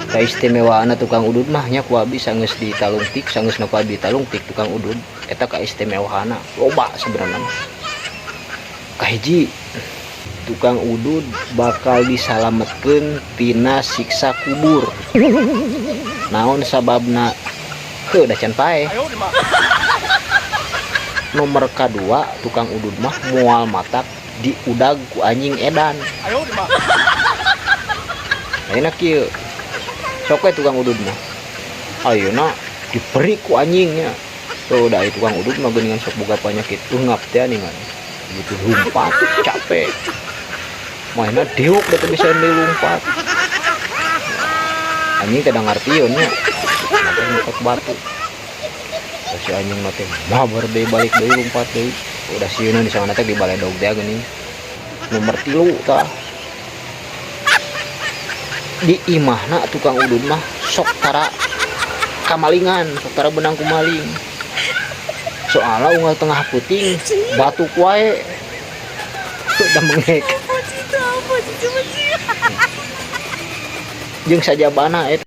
Kaistimewaan tukang udud mah nya ku abi sanggeus ditalungtik sanggeusna ku abi talungtik tukang udud eta kaistimewaanna loba sebenarnya. Kahiji tukang udud bakal disalametkeun tina siksa kubur. Naon sababna? Heuh da can pae. Nomor kadua tukang udud mah moal matak diudag ku anjing edan. Enak kieu. Sok we tukang udud mah. Ayeuna diperi ku anjingnya. Tuh da tukang udud mah geuningan sok boga panyakit eungap teh ningan. Gitu lumpat capek. Mainna deuk da teu bisa dilumpat. Anjing teh da ngartieun nya. Mata ngangkat batu. Si anjing mah teh mabar deui balik deui lumpat deui. Udah sieuna di sana teh di baledog teh geuning. Nomor 3 tah. Di imahna tukang udud mah sok tara kamalingan, sok tara benang ku maling. Soalnya unggal tengah puting batuk wae. Udah mengek. Jeung sajabana eta